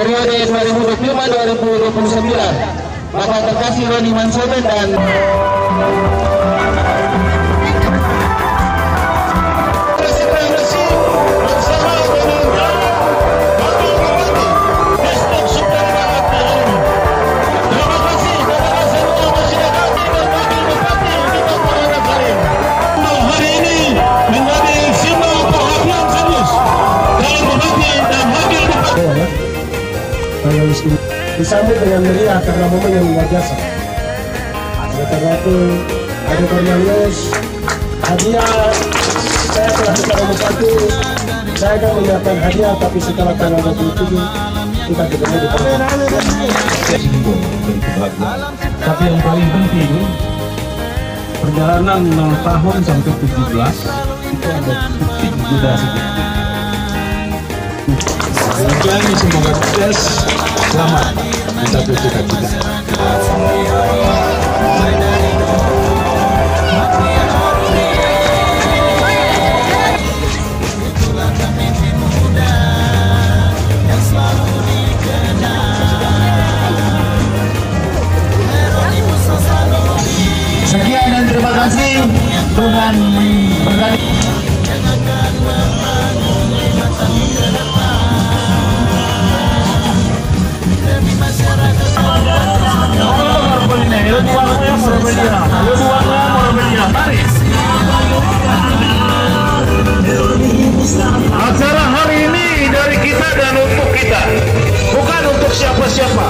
periode 2025-2029. Bapak terkasih Roni Mansoben dan disambut dengan meriah karena momen yang luar biasa. Oleh karena itu, ada Cornelius, hadiah saya telah secara membantu. Saya akan menyiapkan hadiah, tapi setelah tanggal 27 kita ketemu di tempat. Tapi yang paling penting, perjalanan 0 tahun sampai 17 itu ada bukti juga sedikit. Semoga semoga sukses, selamat mencapai cita-cita. sekian dan terima kasih. Tuhan memberkati. Acara hari ini dari kita dan untuk kita, bukan untuk siapa-siapa.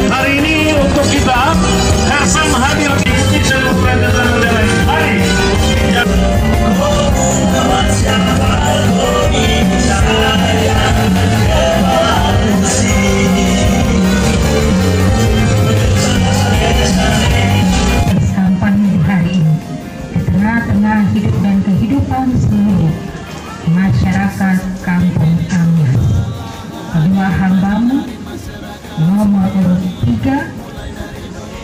Hari ini untuk kita, Hersam hadir di seluruh negara. Mari. Tengah-tengah hidup dan kehidupan seluruh masyarakat Kampung Amyas. Kedua hambamu nomor urut 3.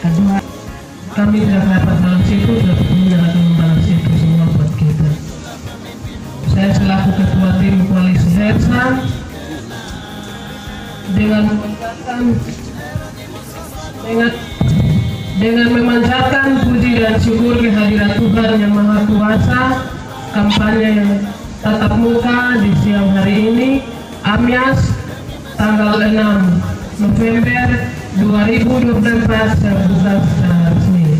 Kedua, kami tidak dapat balas itu, dapat menjalankan membalas itu semua buat kita. Saya selaku ketua tim koalisi Hersam dengan memanjatkan puji dan syukur kehadirat Tuhan yang Maha Kuasa, kampanye yang tatap muka di siang hari ini, Amyas, tanggal 6 November 2024 terbuka secara resmi.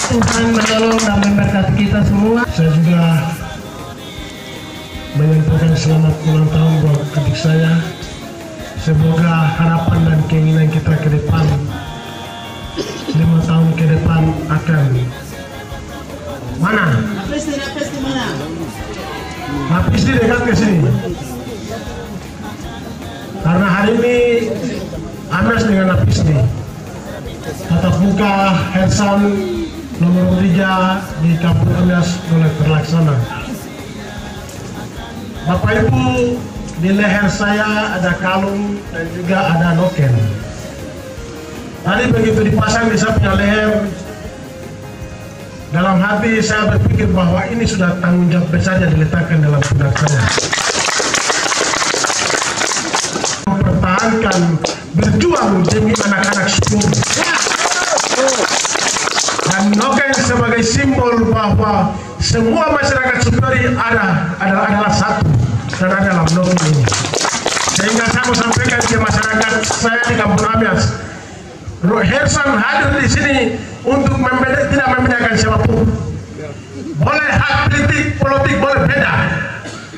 Tuhan menolong dan memberkati kita semua. Saya juga menyampaikan selamat ulang tahun buat adik saya. Semoga harapan dan keinginan kita ke depan 5 tahun ke depan akan mana? Napis di mana? Napis di dekat ke sini. Karena hari ini Amyas dengan Napis nih. Tatap muka Hersam nomor 3 di Kampung Amyas mulai terlaksana. Bapak Ibu, di leher saya ada kalung dan juga ada noken. Tadi begitu dipasang di samping leher, dalam hati saya berpikir bahwa ini sudah tanggung jawab besar yang diletakkan dalam pundak saya. Mempertahankan, berjuang demi anak-anak suku. Dan noken sebagai simbol bahwa semua masyarakat Superi adalah satu. Dan ada dalam noken ini, sehingga saya mau sampaikan ke masyarakat saya di Kampung Amyas, Hersam hadir di sini untuk tidak membedakan siapapun. Boleh hak politik boleh beda,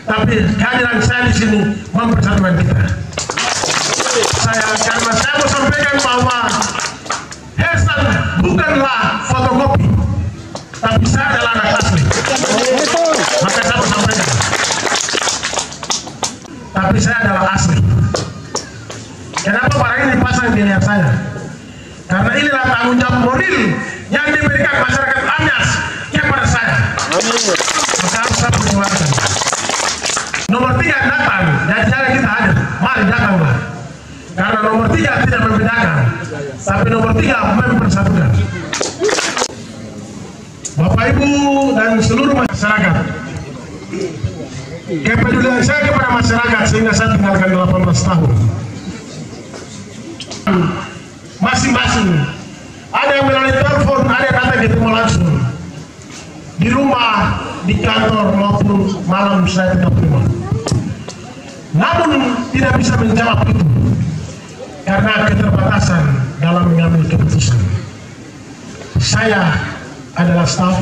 tapi kehadiran saya di sini mempersatukan kita. Karena saya mau sampaikan bahwa Hersam bukanlah fotokopi, tapi saya adalah anak asli. Maka saya mau sampaikan, tapi saya adalah asli. Kenapa barang ini dipasang di leher saya? Karena inilah tanggung jawab moral yang diberikan masyarakat Amyas kepada saya. Maka harus saya perjuangkan. Nomor 3 datang, dan jangan kita hadir. Mari datanglah. Karena nomor 3 tidak membedakan, tapi nomor 3 mempersatukan. Bapak Ibu dan seluruh masyarakat, kepedulian saya kepada masyarakat sehingga saya tinggalkan 18 tahun. Masing-masing ada yang melalui telepon, ada yang datang ketemu langsung di rumah, di kantor maupun malam saya tetap terima. Namun tidak bisa menjawab itu karena keterbatasan dalam mengambil keputusan. Saya adalah staf,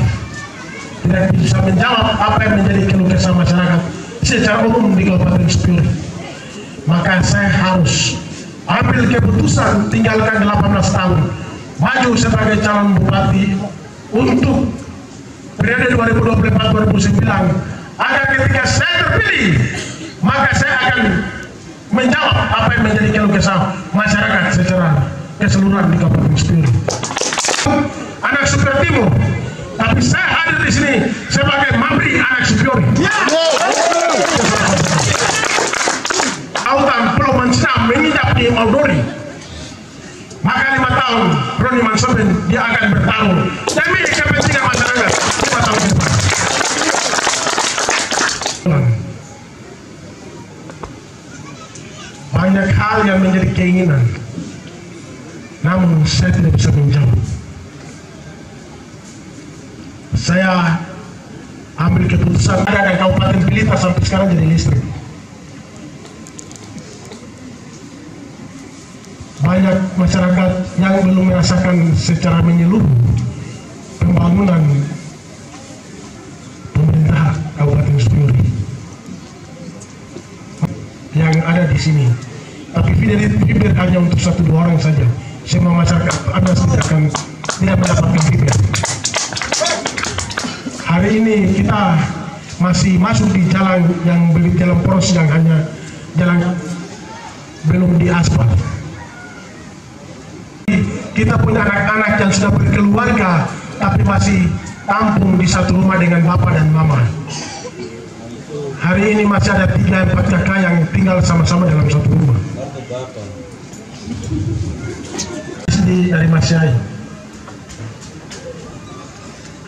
tidak bisa menjawab apa yang menjadi keluh kesah masyarakat secara umum di Kabupaten Spiori. Maka saya harus ambil keputusan tinggalkan 18 tahun, maju sebagai calon bupati untuk periode 2024-2029, agar ketika saya terpilih maka saya akan menjawab apa yang menjadi keluh kesah masyarakat secara keseluruhan di Kabupaten Spiori. Anak Spiori Timur, tapi saya hadir di sini sebagai Mabri anak Spiori. Autan Pulau Mansam menginjak di Maudori, maka 5 tahun Roni Mansoben dia akan bertarung demi kepentingan masyarakat 5 tahun ke depan. Banyak hal yang menjadi keinginan, namun saya tidak bisa menjawab. Saya ambil keputusan ada Kabupaten Pelita sampai sekarang jadi listrik. Banyak masyarakat yang belum merasakan secara menyeluruh pembangunan pemerintah Kabupaten Spiori yang ada di sini. Tapi feeder hanya untuk 1-2 orang saja. Semua masyarakat Anda tidak mendapatkan feeder. Hari ini kita masih masuk di jalan yang jalan poros yang hanya jalan belum diaspal. Kita punya anak-anak yang sudah berkeluarga tapi masih tampung di satu rumah dengan bapak dan mama. Hari ini masih ada 3-4 kakak yang tinggal sama-sama dalam satu rumah. Dari Masyai.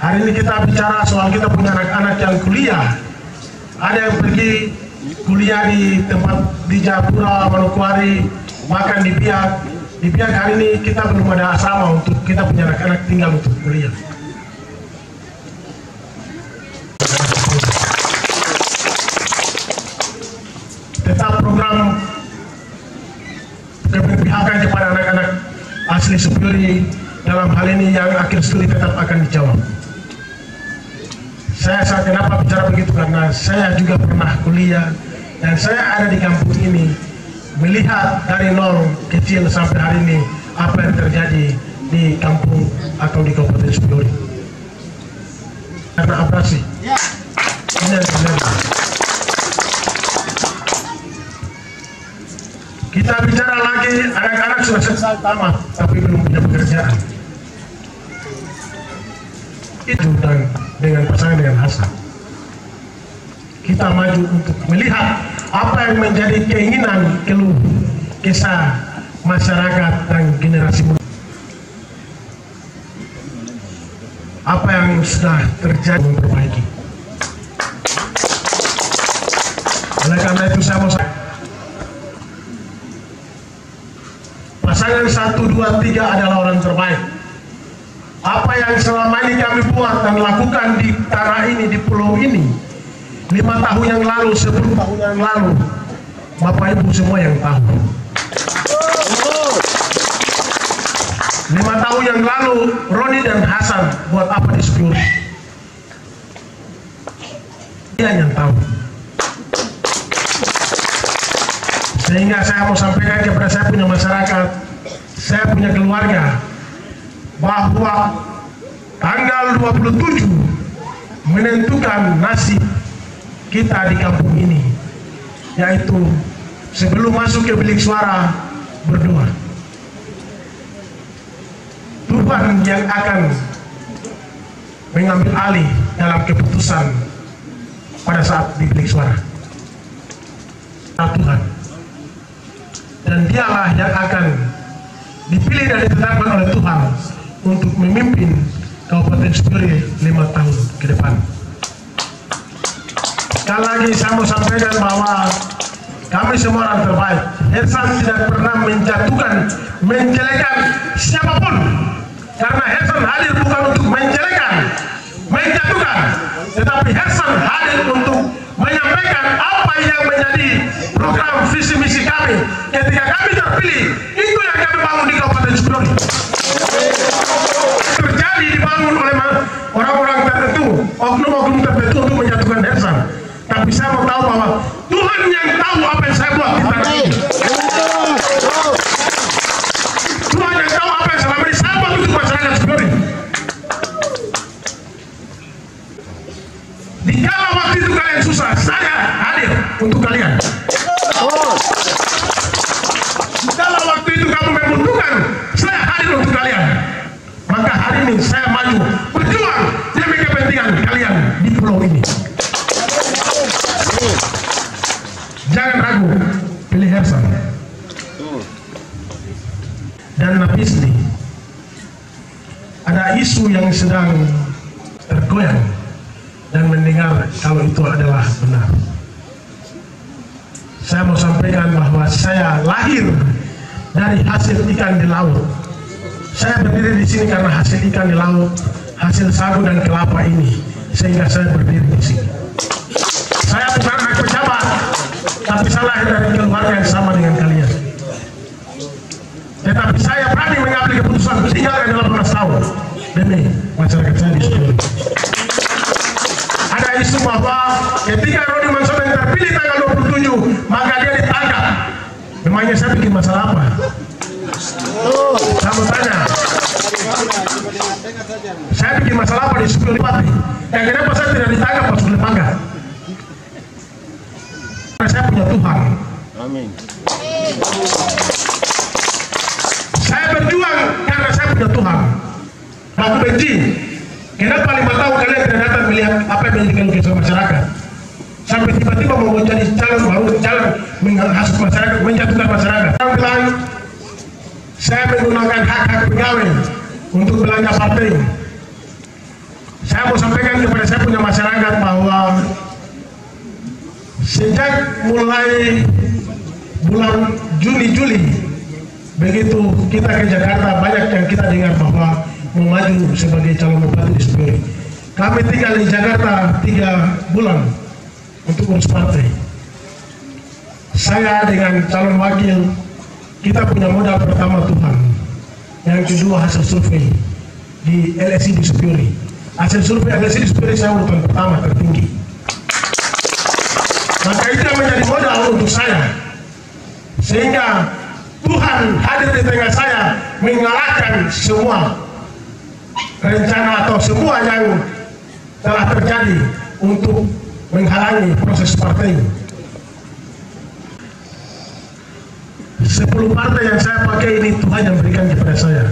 Hari ini kita bicara soal kita punya anak-anak yang kuliah. Ada yang pergi kuliah di tempat di Japura, Manokwari, makan di Biak. Di Biak hari ini kita belum ada asrama untuk kita punya anak-anak tinggal untuk kuliah. Tetap program keberpihakan kepada anak-anak asli Spiori dalam hal ini yang akhir studi tetap akan dijawab. Saya kenapa bicara begitu karena saya juga pernah kuliah dan saya ada di kampung ini melihat dari nol kecil sampai hari ini apa yang terjadi di kampung atau di Kabupaten Spiori karena abrasi. Ini yang terjadi. Kita bicara lagi anak-anak sudah selesai tamat tapi belum punya pekerjaan. Itu dan dengan pasangan dengan Hasan kita maju untuk melihat apa yang menjadi keinginan keluh kesah masyarakat dan generasi muda. Apa yang sudah terjadi memperbaiki. Oleh karena itu saya mau pasangan 1, 2, 3 adalah orang terbaik. Apa yang selama ini kami buat dan lakukan di tanah ini, di pulau ini 5 tahun yang lalu, 10 tahun yang lalu, Bapak Ibu semua yang tahu. 5 tahun yang lalu Roni dan Hasan buat apa di Spiori? Dia yang tahu. Sehingga saya mau sampaikan kepada saya punya masyarakat, saya punya keluarga, bahwa tanggal 27 menentukan nasib kita di kampung ini, yaitu sebelum masuk ke bilik suara berdoa. Tuhan yang akan mengambil alih dalam keputusan pada saat di bilik suara. Tuhan. Dan dialah yang akan dipilih dan ditetapkan oleh Tuhan untuk memimpin Kabupaten Spiori 5 tahun ke depan. sekali lagi saya mau sampaikan bahwa kami semua orang terbaik. Hersan tidak pernah menjatuhkan, menjelekan siapapun. Karena Hersan hadir bukan untuk menjelekan, menjatuhkan, tetapi Hersan hadir untuk menyampaikan apa yang menjadi program visi misi kami ketika kami terpilih. Itu yang kami bangun di Kabupaten Sukabumi. Terjadi dibangun oleh orang-orang tertentu, oknum-oknum tertentu untuk menjatuhkan Hersan. Tapi saya mau tahu bahwa Tuhan yang tahu apa yang saya buat di tanah ini. Tuhan yang tahu apa yang selama ini saya buat untuk masyarakat Sukabumi. Di kala waktu itu kalian susah, saya hadir untuk kalian. Di kala waktu itu kamu membutuhkan, saya hadir untuk kalian. Maka hari ini saya maju berjuang demi kepentingan kalian di pulau ini. Jangan ragu, pilih Hersan. Dan Napisni, ada isu yang sedang tergoyang dan mendengar kalau itu adalah benar. Saya mau sampaikan bahwa saya lahir dari hasil ikan di laut. Saya berdiri di sini karena hasil ikan di laut, hasil sagu dan kelapa ini, sehingga saya berdiri di sini. Saya bukan anak pejabat, tapi saya lahir dari keluarga yang sama dengan kalian. Tetapi saya berani mengambil keputusan tinggal di 18 tahun demi masyarakat saya di Sukabumi. Ada isu bahwa ketika Roni Mansono yang terpilih tanggal 27, maka dia ditangkap. Memangnya saya bikin masalah apa? Saya mau tanya, saya bikin masalah apa di Sukabumi? Yang kenapa saya tidak ditangkap pas Sukabumi Pangga? Karena saya punya Tuhan. Amin. Saya berjuang karena saya punya Tuhan. Aku benci. Kenapa 5 tahun kalian tidak datang melihat apa yang menjadi keluhan masyarakat? Sampai tiba-tiba mau jadi calon baru, calon menghasut masyarakat, menjatuhkan masyarakat. Orang bilang saya menggunakan hak-hak pegawai untuk belanja partai. Saya mau sampaikan kepada saya punya masyarakat bahwa sejak mulai bulan Juni-Juli, begitu kita ke Jakarta, banyak yang kita dengar bahwa mau maju sebagai calon bupati di Sukabumi. Kami tinggal di Jakarta 3 bulan untuk urus partai. Saya dengan calon wakil, kita punya modal pertama Tuhan. Yang kedua hasil survei di LSI di Sukabumi. Hasil survei LSI di Sukabumi saya urutan pertama tertinggi. Maka itu yang menjadi modal untuk saya. Sehingga Tuhan hadir di tengah saya mengalahkan semua rencana atau semua yang telah terjadi untuk menghalangi proses partai. 10 partai yang saya pakai ini Tuhan yang berikan kepada saya.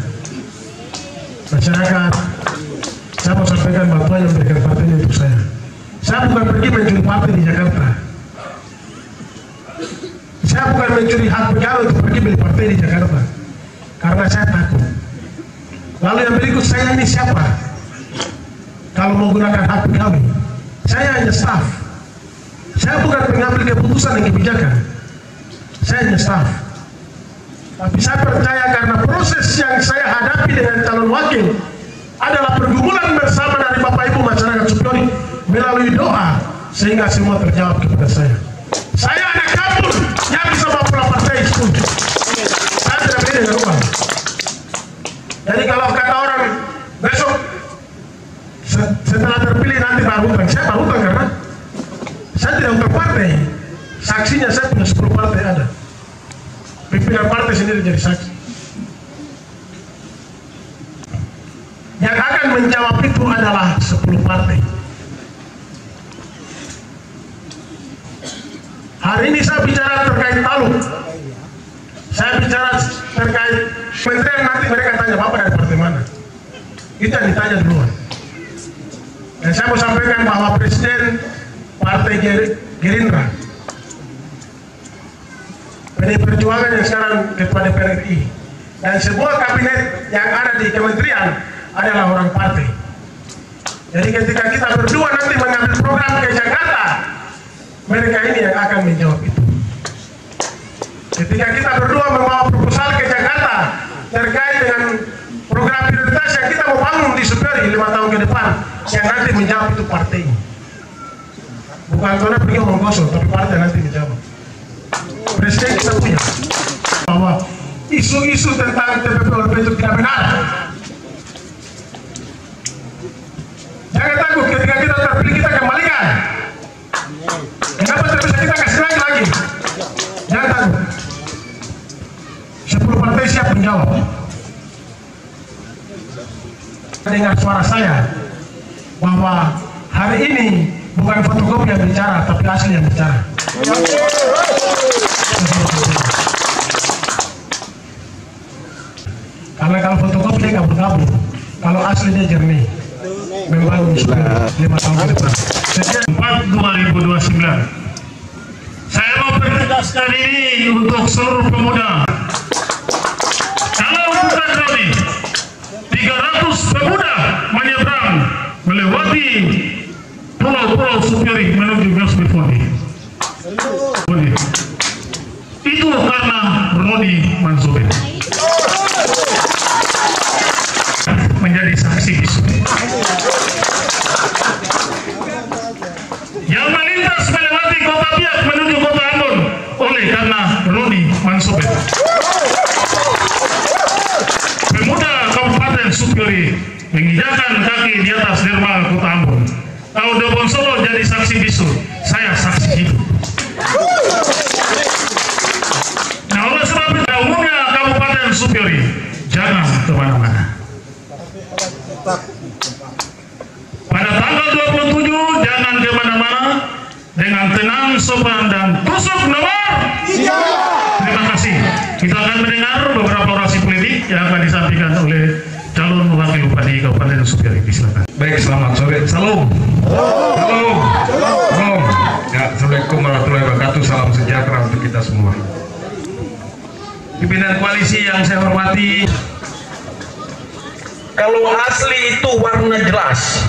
Masyarakat, saya mau sampaikan bahwa Tuhan yang berikan partai ini untuk saya. Saya bukan pergi mencuri partai di Jakarta. Saya bukan mencuri hak pegawai untuk pergi beli partai di Jakarta. Karena saya takut. Lalu yang berikut, saya ini siapa? Kalau mau gunakan hak pegawai, saya hanya staff. Saya bukan pengambil keputusan dan kebijakan. Saya hanya staff. Tapi saya percaya karena proses yang saya hadapi dengan calon wakil adalah pergumulan bersama dari Bapak Ibu masyarakat Sukabumi melalui doa, sehingga semua terjawab kepada saya. Saya anak kampung yang bisa bawa pulang partai itu. Saya tidak beda dengan uang. Jadi kalau kata orang besok setelah terpilih nanti baru hutang, saya baru hutang karena saya tidak hutang partai. Saksinya saya punya 10 partai ada. Pimpinan partai sendiri jadi saksi. Yang akan menjawab itu adalah 10 partai. Hari ini saya bicara terkait Palu. Saya bicara terkait kementerian, nanti mereka tanya Bapak dari partai mana. Itu yang ditanya duluan. Dan saya mau sampaikan bahwa Presiden Partai Gerindra, PDI Perjuangan yang sekarang Ketua DPR RI, dan sebuah kabinet yang ada di kementerian adalah orang partai. Jadi ketika kita berdua nanti mengambil program ke Jakarta, Mereka ini yang akan menjawab itu. Ketika kita berdua membawa proposal ke Jakarta terkait dengan program prioritas yang kita mau bangun di Superi 5 tahun ke depan, yang nanti menjawab itu partai. Bukan karena pergi menggosok, tapi partai nanti menjawab. Presiden kita punya bahwa isu-isu tentang TPP-OLP itu tidak benar. Jangan takut ketika kita terpilih kita kembalikan. Kenapa terpilih kita kasih lagi? Jangan takut. 10 partai siap menjawab. Dengar suara saya bahwa hari ini bukan fotokopi yang bicara, tapi asli yang bicara. Karena kalau fotokopi dia nggak bergabung, kalau asli dia jernih. Membangun 5 tahun ke depan. 4/2029. Saya mau pertegaskan ini untuk seluruh pemuda. Kalau bukan kami, 300 pemuda menyeberang melewati pulau-pulau Superi menuju Gasbifoni. Itu karena Roni Mansubir menjadi saksi bisu. Yang melintas melewati kota Biak menuju kota Ambon oleh karena Roni Mansubir. Pemuda Kabupaten Superi menginjakan kaki di atas dermaga kota Ambon. Kalau Dobon Solo jadi saksi bisu, saya saksi hidup. Nah, oleh sebab itu umumnya Kabupaten Superi jangan kemana-mana. Pada tanggal 27 jangan kemana-mana, dengan tenang, sopan dan tusuk nomor 3. Terima kasih. Kita akan mendengar beberapa orasi politik yang akan disampaikan oleh calon wakil bupati Kabupaten Superi. Silakan. Baik, selamat sore. Salam. Salam. Salam. Ya, Assalamualaikum warahmatullahi wabarakatuh. Salam sejahtera untuk kita semua. Pimpinan koalisi yang saya hormati, kalau asli itu warna jelas.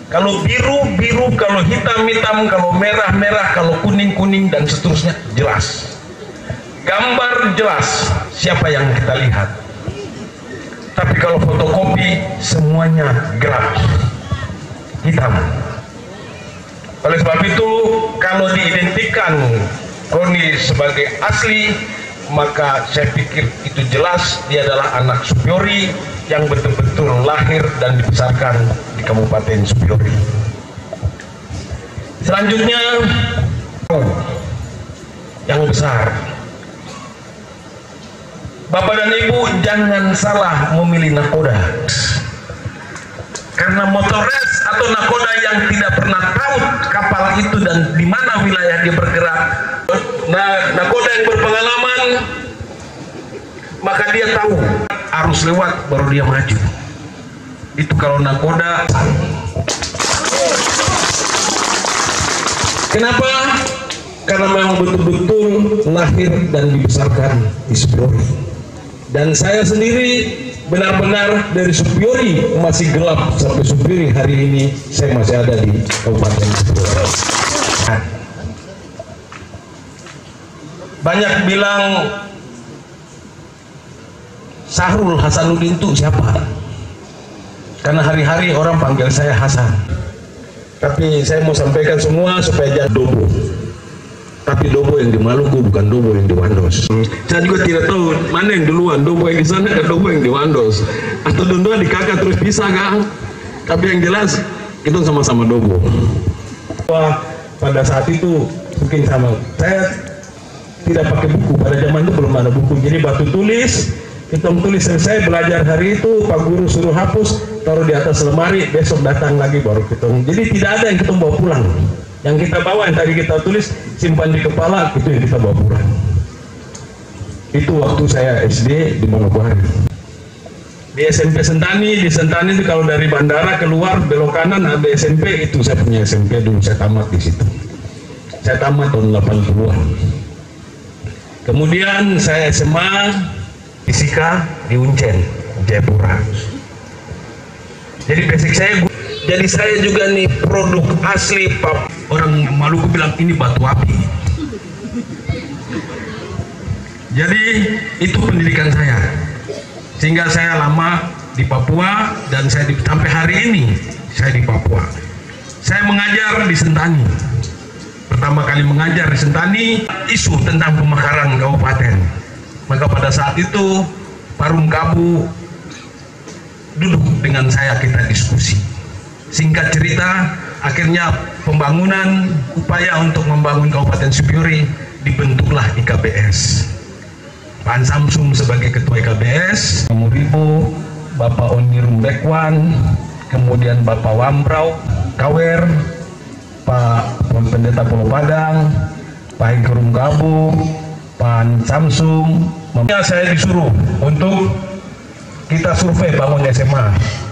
Kalau biru, kalau hitam, kalau merah, kalau kuning, dan seterusnya jelas. Gambar jelas siapa yang kita lihat. Tapi kalau fotokopi semuanya gelap, hitam. Oleh sebab itu, kalau diidentikan Roni sebagai asli, maka saya pikir itu jelas dia adalah anak Superi yang betul-betul lahir dan dibesarkan di Kabupaten Superi. Selanjutnya, yang besar, Bapak dan Ibu jangan salah memilih nakoda, karena motorres atau nakoda yang tidak pernah tahu kapal itu dan di mana wilayah dia bergerak. Nah, nakoda yang berpengalaman, maka dia tahu harus lewat baru dia maju. Itu kalau nakoda. Kenapa? Karena memang betul-betul lahir dan dibesarkan di Superi. Dan saya sendiri benar-benar dari Superi masih gelap sampai Superi hari ini saya masih ada di Kabupaten Superi. Banyak bilang Sahrul Hasanuddin itu siapa? Karena hari-hari orang panggil saya Hasan. Tapi saya mau sampaikan semua supaya jangan dobo. Tapi dobo yang di Maluku bukan dobo yang di Wandos. Saya juga tidak tahu mana yang duluan, dobo yang di sana atau dobo yang di Wandos, atau dua di kakak terus bisa kan? Tapi yang jelas itu sama-sama dobo. Wah, pada saat itu mungkin sama saya tidak pakai buku, pada zaman itu belum ada buku, jadi batu tulis, kita tulis selesai belajar hari itu, Pak Guru suruh hapus, taruh di atas lemari, besok datang lagi baru kita. Jadi tidak ada yang kita bawa pulang. Yang kita bawa, yang tadi kita tulis, simpan di kepala, itu yang kita bawa pulang. Itu waktu saya SD di Manokwari. Di SMP Sentani, di Sentani itu kalau dari bandara keluar belok kanan ada SMP, itu saya punya SMP dulu, saya tamat di situ. Saya tamat tahun 80-an. Kemudian saya SMA fisika di Uncen, Jayapura. Jadi basic saya, jadi saya juga nih produk asli orang Maluku bilang ini batu api. Jadi itu pendidikan saya, sehingga saya lama di Papua dan sampai hari ini saya di Papua. Saya mengajar di Sentani. Pertama kali mengajar di Sentani, isu tentang pemekaran kabupaten. Maka pada saat itu Parung Kabu duduk dengan saya, kita diskusi. Singkat cerita, akhirnya pembangunan upaya untuk membangun Kabupaten Supiori, dibentuklah IKBS. Pak Samsung sebagai ketua IKBS, Muribo, Bapak Onirum Bekwan, kemudian Bapak Wambrau, Kawer, Pak Pendeta Pulau Padang, Pak Hengkerum Gabu, Pak Samsung. Saya disuruh untuk kita survei bangun SMA.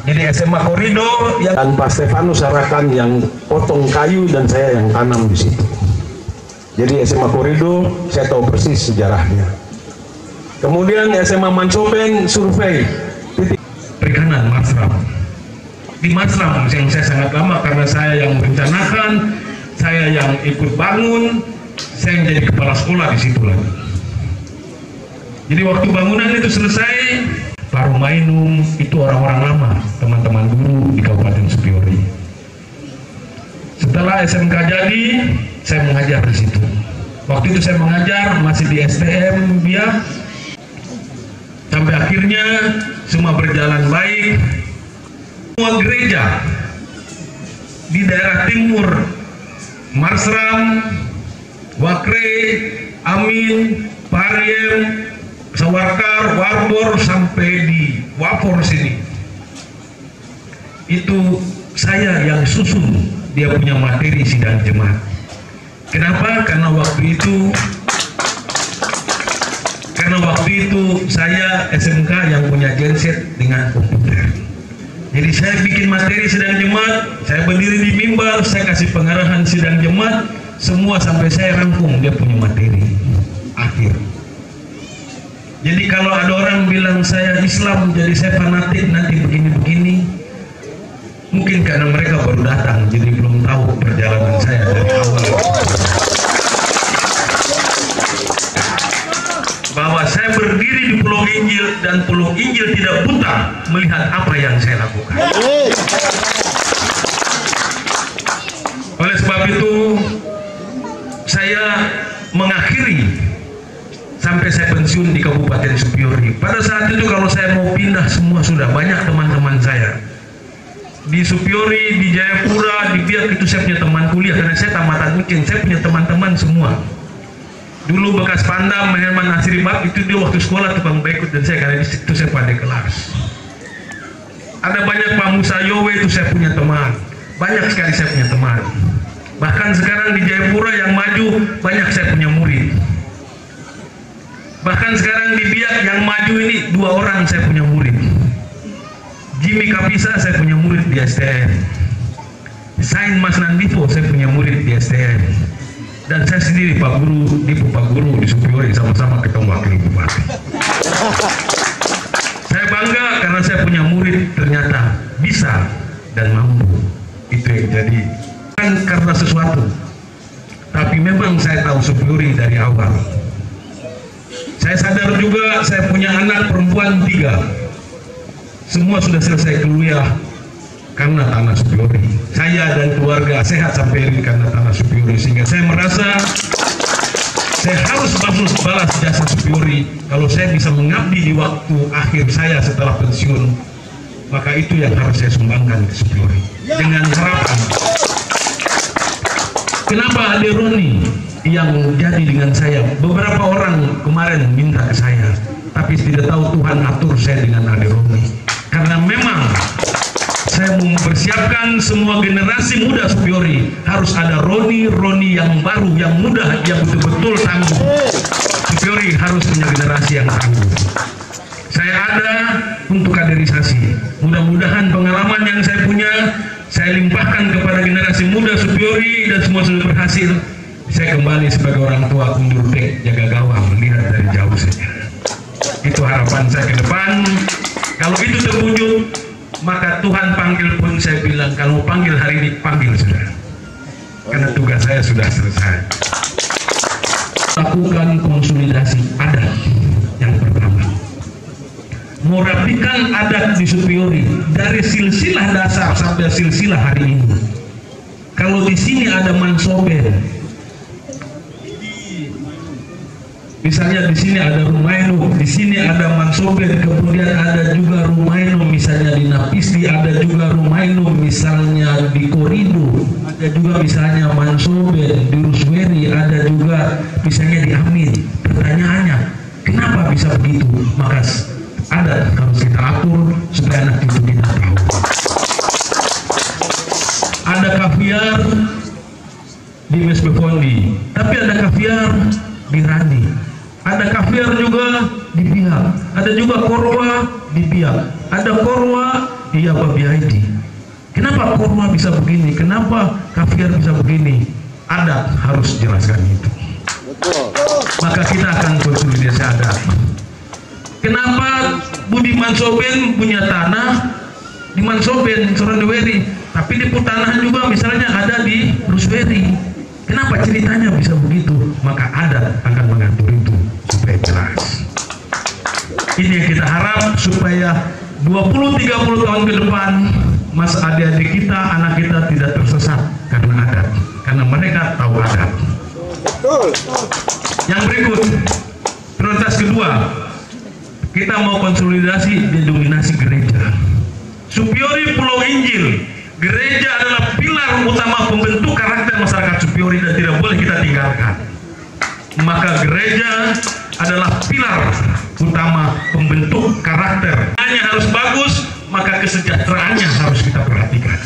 Jadi SMA Koridor yang dan Pak Stefanus Sarakan yang potong kayu dan saya yang tanam di situ. Jadi SMA Koridor saya tahu persis sejarahnya. Kemudian SMA Mansopeng survei perikanan Masram. Di Masram yang saya sangat lama karena saya yang merencanakan, saya yang ikut bangun, saya menjadi kepala sekolah di situ lagi. Jadi waktu bangunan itu selesai, Pak Rumainum itu orang-orang lama, teman-teman guru di Kabupaten Supiori. Setelah SMK jadi, saya mengajar di situ. Waktu itu saya mengajar masih di STM Biak. Sampai akhirnya semua berjalan baik. Semua gereja di daerah timur, Marsram, Wakre, Amin, Pariem, Sawarkar, Warbor sampai di Wapor sini, itu saya yang susun dia punya materi sidang jemaat. Kenapa? Karena waktu itu saya SMK yang punya genset dengan komputer. Jadi saya bikin materi sidang jemaat, saya berdiri di mimbar, saya kasih pengarahan sidang jemaat, semua sampai saya rangkum dia punya materi akhir. Jadi kalau ada orang bilang saya Islam, jadi saya fanatik nanti begini-begini, mungkin karena mereka baru datang, jadi belum tahu perjalanan saya dari awal. Bahwa saya berdiri di Pulau Injil dan Pulau Injil tidak buta melihat apa yang saya lakukan. Oleh sebab itu saya mengakhiri sampai saya pensiun di Kabupaten Supiori. Pada saat itu kalau saya mau pindah semua sudah banyak teman-teman saya. Di Supiori, di Jayapura, di Biak itu saya punya teman kuliah karena saya tamatan mungkin saya punya teman-teman semua. Dulu bekas Pandam, Herman Nasiribak itu dia waktu sekolah tukang bekut dan saya karena itu saya pandai kelas. Ada banyak Pak Musa Yowe itu saya punya teman. Banyak sekali saya punya teman. Bahkan sekarang di Jayapura yang maju banyak saya punya murid. Bahkan sekarang di Biak yang maju ini 2 orang saya punya murid. Jimmy Kapisa saya punya murid di STM. Sain Mas Nandipo saya punya murid di STM. Dan saya sendiri Pak Guru di Supiori sama-sama ketemu wakil bupati. Saya bangga karena saya punya murid ternyata bisa dan mampu. Itu yang jadi bukan karena sesuatu, tapi memang saya tahu Supiori dari awal. Saya sadar juga saya punya anak perempuan 3. Semua sudah selesai kuliah karena tanah Supiori. Saya dan keluarga sehat sampai ini karena tanah Supiori, sehingga saya merasa saya harus balas jasa Supiori. Kalau saya bisa mengabdi di waktu akhir saya setelah pensiun, maka itu yang harus saya sumbangkan ke Supiori. Dengan harapan, kenapa Ade Roni yang jadi dengan saya? Beberapa orang kemarin minta ke saya, tapi tidak tahu Tuhan atur saya dengan Ade Roni. Karena memang saya mempersiapkan semua generasi muda Supiori, harus ada Roni yang baru, yang muda, yang betul-betul tangguh. Supiori harus punya generasi yang tangguh. Saya ada untuk kaderisasi. Mudah-mudahan pengalaman yang saya punya saya limpahkan kepada generasi muda Supiori dan semua sudah berhasil. Saya kembali sebagai orang tua kundur tek, jaga gawang, melihat dari jauh saja. Itu harapan saya ke depan. Kalau itu terwujud, maka Tuhan panggil pun saya bilang, kalau panggil hari ini, panggil sudah. karena tugas saya sudah selesai. Lakukan konsolidasi adat yang pertama. Merapikan adat di Supyori dari silsilah dasar sampai silsilah hari ini. Kalau di sini ada mansoben, misalnya di sini ada Rumaino, di sini ada mansoben, kemudian ada juga Rumaino misalnya di Napisdi, ada juga Rumaino misalnya di Korido, ada juga misalnya mansoben di Rusweri, ada juga misalnya di Amin. Pertanyaannya, kenapa bisa begitu? Maka ada harus kita atur supaya anak itu kita tahu. Ada kaviar di Mesbefondi, tapi ada kaviar di Randi, ada kaviar juga di Biak, ada juga korwa di Biak, ada korwa di Yababiaidi. Kenapa korwa bisa begini? Kenapa kaviar bisa begini? Adat harus jelaskan itu. Maka kita akan konsolidasi adat. Kenapa Budi Mansoben punya tanah di Mansoben, Sorandeweri, tapi di Putanahan juga misalnya ada di Rusweri? Kenapa ceritanya bisa begitu? Maka adat akan mengatur itu supaya jelas. Ini yang kita harap supaya 20-30 tahun ke depan mas adik-adik kita, anak kita tidak tersesat karena adat, karena mereka tahu adat. Yang berikut, prioritas kedua, kita mau konsolidasi denominasi gereja. Supyori Pulau Injil, gereja adalah pilar utama pembentuk karakter masyarakat Supyori dan tidak boleh kita tinggalkan. Maka gereja adalah pilar utama pembentuk karakter. Hanya harus bagus, maka kesejahteraannya harus kita perhatikan.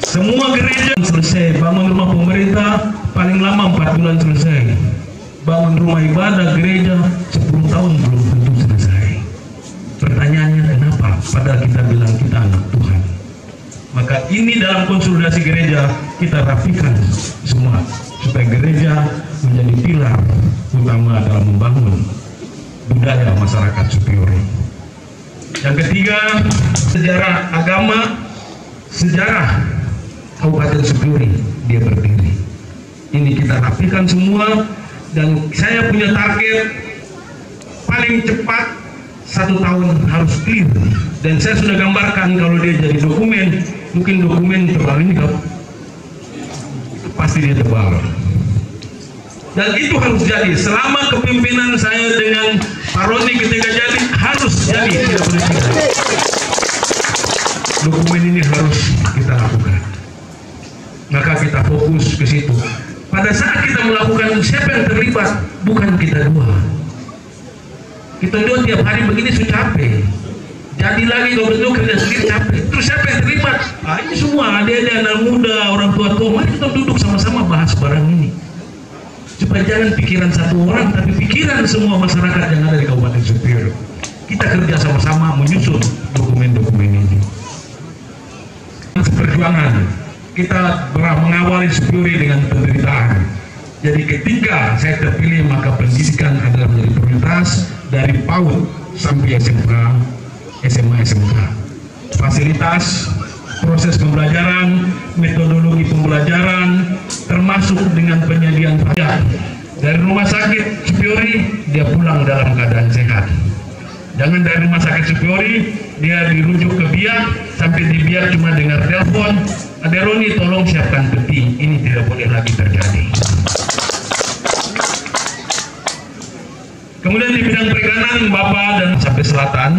Semua gereja selesai, bangun rumah pemerintah paling lama 4 bulan selesai. Bangun rumah ibadah gereja 10 tahun belum tentu selesai. Pertanyaannya kenapa? Padahal kita bilang kita anak Tuhan. Maka ini dalam konsolidasi gereja kita rapikan semua supaya gereja menjadi pilar utama dalam membangun budaya masyarakat Supyori. Yang ketiga, sejarah agama, sejarah Kabupaten Supyori dia berdiri. Ini kita rapikan semua. Dan saya punya target paling cepat 1 tahun harus clear. Dan saya sudah gambarkan kalau dia jadi dokumen, mungkin dokumen tebal ini kalau pasti dia tebal. Dan itu harus jadi. Selama kepimpinan saya dengan Pak Roni ketika jadi harus jadi. Tidak boleh tidak. Dokumen ini harus kita lakukan. Maka kita fokus ke situ. Pada saat kita melakukan, siapa yang terlibat? Bukan kita dua. Kita dua tiap hari begini sudah capek. Jadi lagi kalau berdua kerja sendiri capek. Terus siapa yang terlibat? Ini semua adik-adik, anak muda, orang tua-tua. Mari kita duduk sama-sama bahas barang ini. Supaya jangan pikiran satu orang, tapi pikiran semua masyarakat yang ada di Kabupaten Supyori. Kita kerja sama-sama menyusun dokumen-dokumen ini. Perjuangan. Kita mengawali Supyori dengan penderitaan. Jadi ketika saya terpilih, maka pendidikan adalah menjadi prioritas dari PAUD sampai SMA, SMK. Fasilitas, proses pembelajaran, metodologi pembelajaran, termasuk dengan penyediaan pajak. Dari rumah sakit Supyori, dia pulang dalam keadaan sehat. Jangan dari rumah sakit Supyori, dia dirujuk ke Biak, sampai di Biak cuma dengar telepon, ada Roni tolong siapkan peti. Ini tidak boleh lagi terjadi. Kemudian di bidang perikanan, Bapak dan sampai selatan,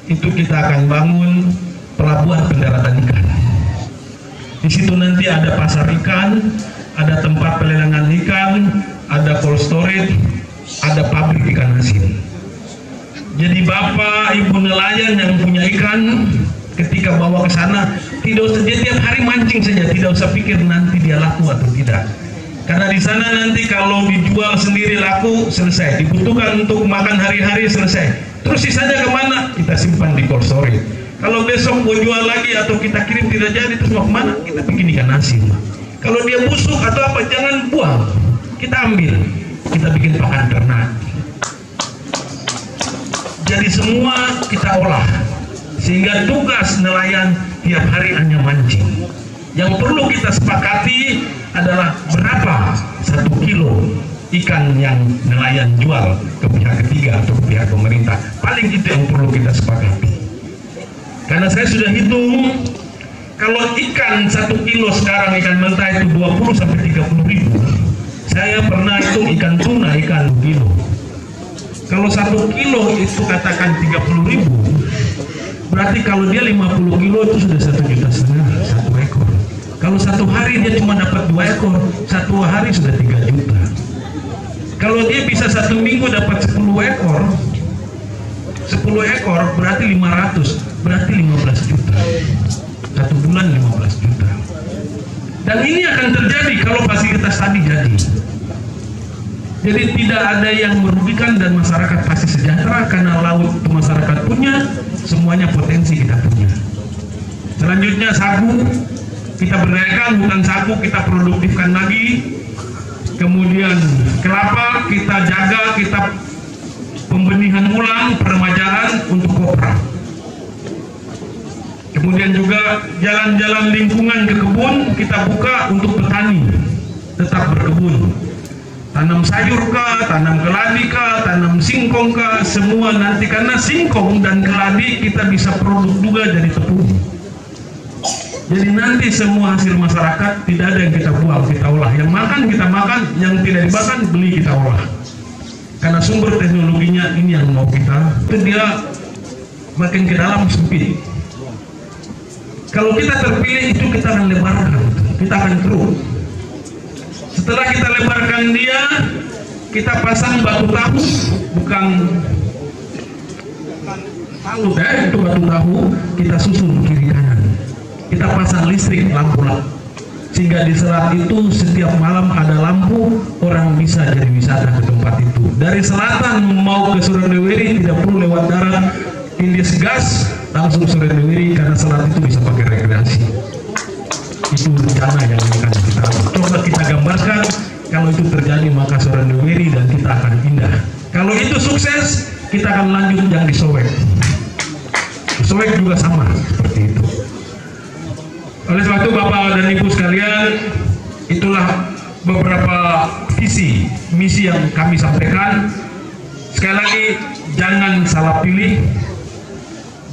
itu kita akan bangun pelabuhan pendaratan ikan. Di situ nanti ada pasar ikan, ada tempat pelelangan ikan, ada cold storage, ada pabrik ikan asin. Jadi Bapak, Ibu nelayan yang punya ikan, ketika bawa ke sana, tidak usah dia tiap hari mancing saja, tidak usah pikir nanti dia laku atau tidak. Karena di sana nanti kalau dijual sendiri laku, selesai. Dibutuhkan untuk makan hari-hari, selesai. Terus sisanya kemana? Kita simpan di cold storage. Kalau besok mau jual lagi atau kita kirim tidak jadi, terus mau kemana? Kita bikin ikan asin. Kalau dia busuk atau apa, jangan buang. Kita ambil, kita bikin pakan ternak. Jadi semua kita olah. Sehingga tugas nelayan tiap hari hanya mancing. Yang perlu kita sepakati adalah berapa 1 kilo ikan yang nelayan jual ke pihak ketiga atau ke pihak pemerintah. Paling itu yang perlu kita sepakati. Karena saya sudah hitung, kalau ikan 1 kilo sekarang ikan mentah itu 20 sampai 30 ribu. Saya pernah hitung ikan tuna ikan kilo. Kalau 1 kilo itu katakan 30 ribu, berarti kalau dia 50 kilo itu sudah 1,5 juta 1 ekor. Kalau 1 hari dia cuma dapat 2 ekor, 1 hari sudah 3 juta. Kalau dia bisa 1 minggu dapat 10 ekor, 10 ekor berarti 500, berarti 15 juta. 1 bulan 15 juta. Dan ini akan terjadi kalau fasilitas tadi jadi. Jadi tidak ada yang merugikan dan masyarakat pasti sejahtera karena laut itu masyarakat punya, semuanya potensi kita punya. Selanjutnya sagu, kita berdayakan hutan sagu, kita produktifkan lagi. Kemudian kelapa kita jaga, kita pembenihan ulang, peremajaan untuk kopra. Kemudian juga jalan-jalan lingkungan ke kebun kita buka untuk petani tetap berkebun. Tanam sayur kah, tanam keladi kah, tanam singkong kah, semua nanti karena singkong dan keladi kita bisa produk juga dari tepung. Jadi nanti semua hasil masyarakat tidak ada yang kita buang, kita olah. Yang makan kita makan, yang tidak dimakan beli kita olah. Karena sumber teknologinya ini yang mau kita. Itu dia makin ke dalam sempit. Kalau kita terpilih itu kita akan lebarkan, kita akan terus. Setelah kita lebarkan dia, kita pasang batu tahu, bukan tahu itu batu tahu, kita susun kiri kanan. Kita pasang listrik, lampu, sehingga di Selat itu setiap malam ada lampu, orang bisa jadi wisata ke tempat itu. Dari selatan mau ke Surendewiri tidak perlu lewat darat, Indis gas langsung Surendewiri karena Selat itu bisa pakai rekreasi. Itu rencana yang akan kita coba kita gambarkan. Kalau itu terjadi maka Surendewiri dan kita akan indah. Kalau itu sukses, kita akan lanjut yang di Sowek. Sowek juga sama seperti itu. Oleh sebab itu Bapak dan Ibu sekalian, itulah beberapa visi misi yang kami sampaikan. Sekali lagi, jangan salah pilih.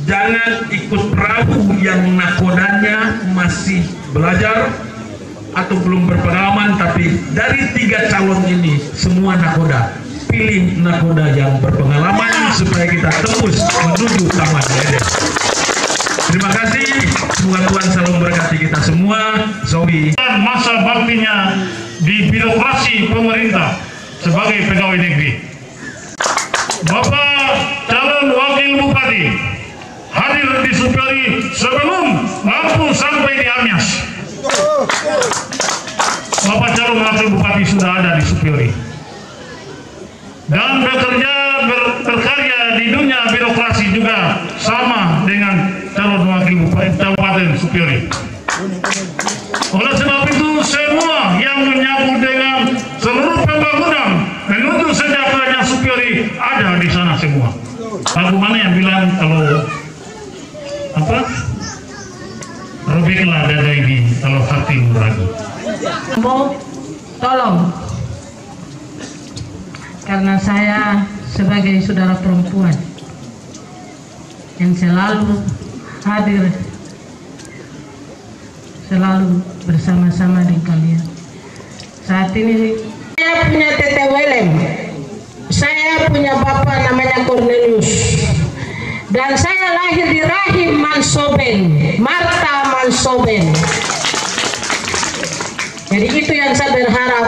Jangan ikut perahu yang nakodanya masih belajar atau belum berpengalaman, tapi dari 3 calon ini semua nakoda. Pilih nakoda yang berpengalaman supaya kita tembus menuju taman Dede. Terima kasih, semoga Tuhan selalu memberkati kita semua. Zoe. Masa baktinya di birokrasi pemerintah sebagai pegawai negeri. Bapak calon wakil bupati hadir di Supiori sebelum lampu sampai di Amyas. Bapak calon wakil bupati sudah ada di Supiori dan berkarya di dunia birokrasi juga sama dengan calon wakil bupati Kabupaten Supiori. Oleh sebab itu semua yang menyambut dengan seluruh pembangunan menuju sejahteranya Supiori ada di sana semua. Lagu mana yang bilang kalau apa? Robeklah dada ini kalau hatimu ragu. Tolong, karena saya sebagai saudara perempuan yang selalu hadir, selalu bersama-sama dengan kalian. Saat ini saya punya Tete Welem, saya punya bapak namanya Cornelius, dan saya lahir di rahim Mansoben, Marta Mansoben. Jadi itu yang saya berharap.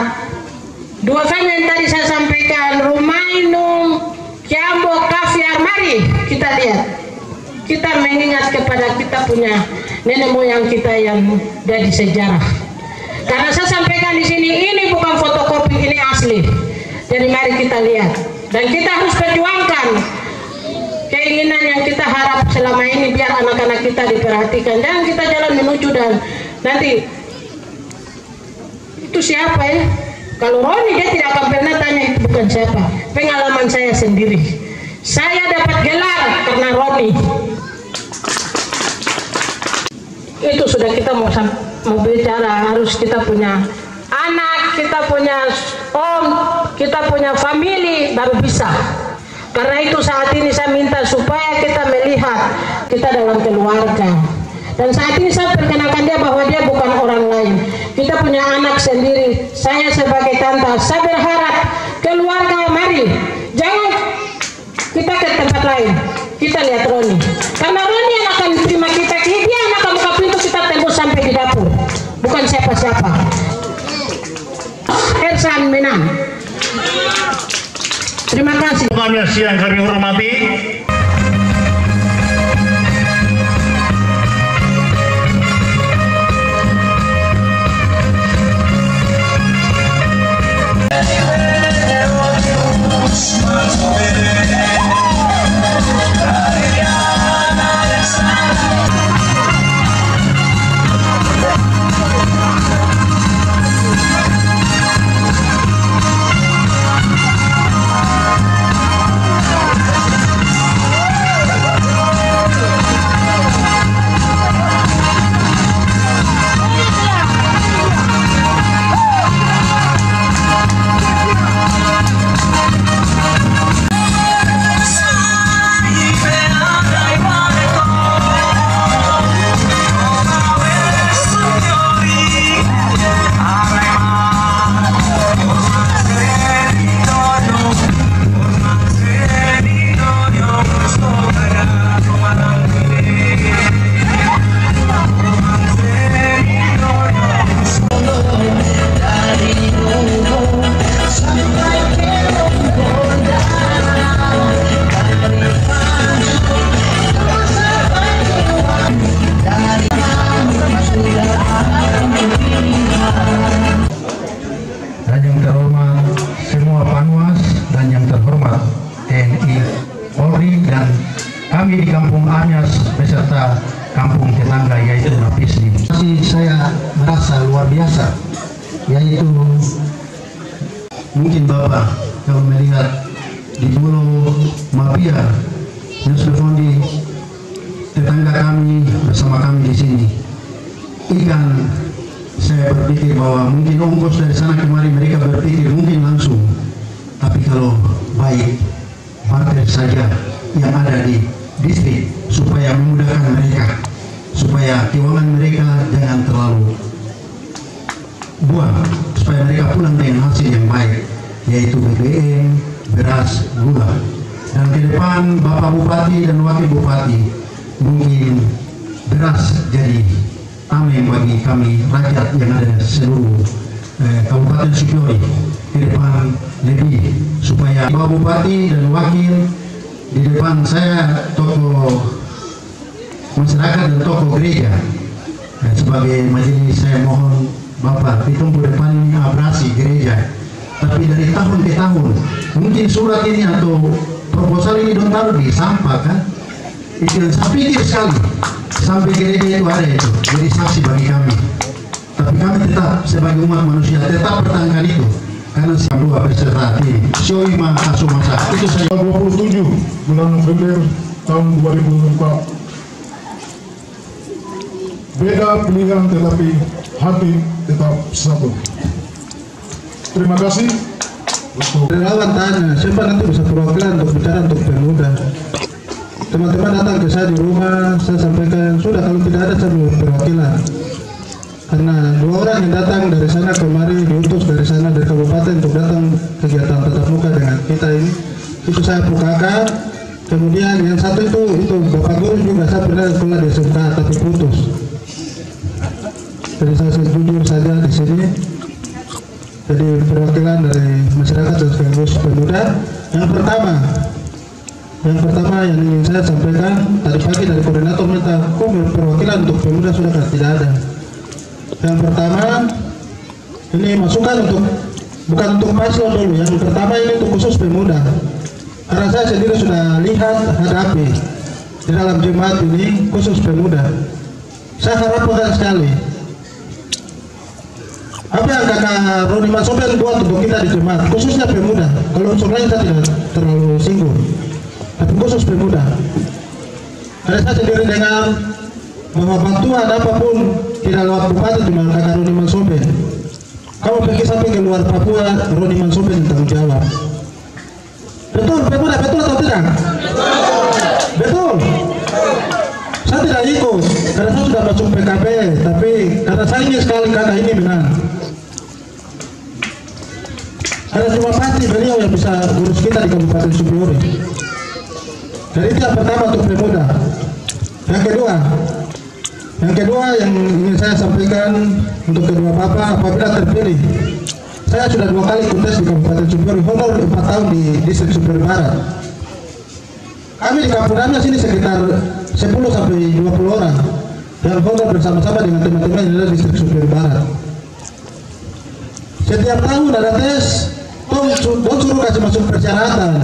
Dua kali yang tadi saya sampaikan, Rumainung, Kiambo, Kafiar, mari kita lihat. Kita mengingat kepada kita punya nenek moyang kita yang dari sejarah. Karena saya sampaikan di sini, ini bukan fotokopi, ini asli. Jadi mari kita lihat. Dan kita harus perjuangkan keinginan yang kita harap selama ini biar anak-anak kita diperhatikan. Jangan kita jalan menuju dan nanti itu siapa ya? Kalau Roni dia tidak akan pernah tanya itu bukan siapa. Pengalaman saya sendiri. Saya dapat gelar karena Roni. Itu sudah kita mau sampai. mau bicara harus kita punya anak, kita punya om, kita punya family baru bisa. Karena itu saat ini saya minta supaya kita melihat kita dalam keluarga. Dan saat ini saya perkenalkan dia bahwa dia bukan orang lain. Kita punya anak sendiri. Saya sebagai tante, saya berharap keluarga mari. Jangan kita ke tempat lain. Kita lihat Roni. Karena Roni yang akan terima kita. Dia yang akan buka pintu kita tembus sampai di dapur. Bukan siapa-siapa. Ersan menang. Terima kasih. Kami yang kami hormati. Kami di Kampung Anyas beserta kampung tetangga yaitu Napisni. Saya merasa luar biasa, yaitu mungkin Bapak kalau melihat di Pulau Mapia, Yusufoni tetangga kami bersama kami di sini. Ikan, saya berpikir bahwa mungkin ongkos dari sana kemari mereka berpikir mungkin langsung, tapi kalau baik partai saja yang ada di distrik supaya memudahkan mereka, supaya keuangan mereka jangan terlalu buang, supaya mereka pulang dengan hasil yang baik, yaitu BBM, beras, gula. Dan ke depan Bapak Bupati dan Wakil Bupati mungkin beras jadi tameng bagi kami rakyat yang ada seluruh Kabupaten Supiori. Ke depan lebih supaya Bapak Bupati dan Wakil di depan saya tokoh masyarakat dan tokoh gereja. Sebagai majelis saya mohon Bapak ditunggu depan ini abrasi gereja. Tapi dari tahun ke tahun mungkin surat ini atau proposal ini don't taruh di sampah kan? Itu saya pikir sekali sampai gereja itu ada itu jadi saksi bagi kami. Tapi kami tetap sebagai umat manusia tetap bertanggal itu. Karena si dua peserta tim Syoima Kasumasa itu saya 27 bulan November tahun 2004. Beda pilihan tetapi hati tetap satu. Terima kasih. Relawan tanya, siapa nanti bisa perwakilan untuk bicara untuk pemuda. Teman-teman datang ke saya di rumah, saya sampaikan sudah kalau tidak ada saya perwakilan. Karena 2 orang yang datang dari sana kemari diutus dari sana dari kabupaten untuk datang kegiatan tatap muka dengan kita ini, itu saya bukakan. Kemudian yang satu itu Bapak Guru juga saya pernah sekolah di SMK tapi putus. Jadi saya jujur saja di sini. Jadi perwakilan dari masyarakat dan sekaligus pemuda. Yang pertama yang ingin saya sampaikan tadi pagi dari koordinator minta perwakilan untuk pemuda sudah tidak ada. Yang pertama ini masukan untuk bukan untuk paslon dulu. Yang pertama ini untuk khusus pemuda. Karena saya sendiri sudah lihat hadapi di dalam jemaat ini khusus pemuda. Saya harapkan sekali apa yang kakak Roni Masoben buat untuk kita di jemaat khususnya pemuda. Kalau unsur lain saya tidak terlalu singgung, tapi khusus pemuda. Karena saya sendiri dengar bahwa bantuan apapun tidak lewat bupati, cuma kakak Roni Mansobe. Kamu pergi sampai ke luar Papua, Roni Mansobe yang tanggung jawab. Betul, Pemuda, betul atau tidak? Betul. Saya tidak ikut, karena saya sudah masuk PKB, tapi karena saya ingin sekali kakak ini benar. Karena cuma pasti beliau yang bisa urus kita di Kabupaten Supiori. Jadi itu yang pertama untuk Pemuda. Yang kedua yang ingin saya sampaikan untuk kedua bapak, apabila terpilih, saya sudah 2 kali kontes di Kabupaten Supiori, honor 4 tahun di Distrik Supiori Barat. Kami di kampung Amyas sini sekitar 10 sampai 20 orang yang honor bersama-sama dengan teman-teman yang ada di Distrik Supiori Barat. Setiap tahun ada tes, tong suruh kasih masuk persyaratan,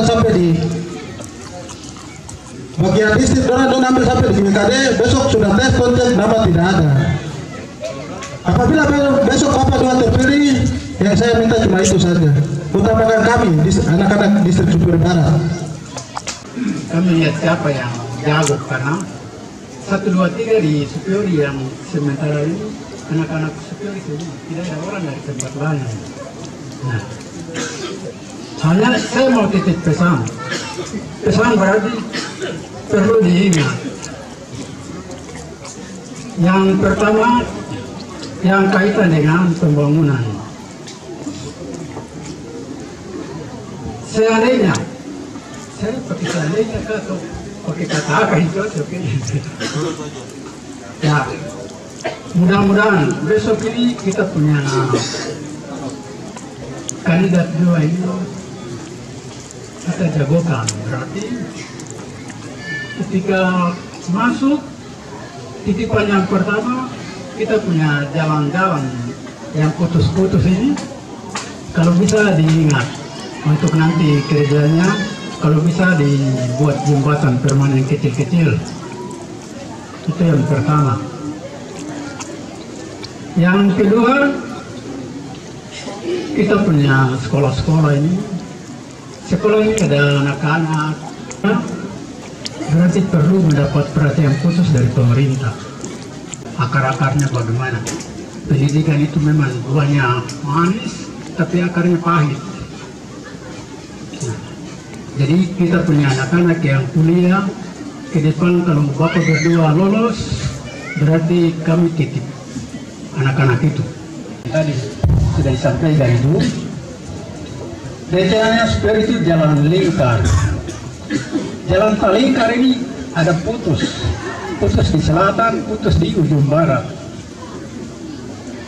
sampai di bagian distrik, don ambil sampai di BKD, besok sudah tes, konten nama tidak ada. Apabila besok Bapak Tuhan terpilih, yang saya minta cuma itu saja, utamakan kami, anak-anak Distrik Supiori Barat. Kami lihat siapa yang jago, karena 1, 2, 3 di Supiori yang sementara ini anak-anak Supiori semua, tidak ada orang dari tempat lain. Nah, hanya saya mau titip pesan berarti perlu diingat. Yang pertama, yang kaitan dengan pembangunan. Seandainya, saya pakai seandainya atau pakai kata apa itu oke. Ya, mudah-mudahan besok ini kita punya kandidat 2 ini kita jagokan. Berarti ketika masuk titipan yang pertama, kita punya jalan-jalan yang putus-putus ini, kalau bisa diingat untuk nanti kerjanya, kalau bisa dibuat jembatan permanen kecil-kecil. Itu yang pertama. Yang kedua, kita punya sekolah-sekolah ini. Sekolah ini ada anak-anak, berarti perlu mendapat perhatian khusus dari pemerintah. Akar-akarnya bagaimana? Pendidikan itu memang buahnya manis, tapi akarnya pahit. Nah, jadi kita punya anak-anak yang kuliah, ke depan kalau Bapak berdua lolos, berarti kami titip anak-anak itu. Tadi sudah disampaikan itu, rencananya Supiori itu jalan lingkar. Jalan lingkar ini ada putus di selatan, putus di ujung barat.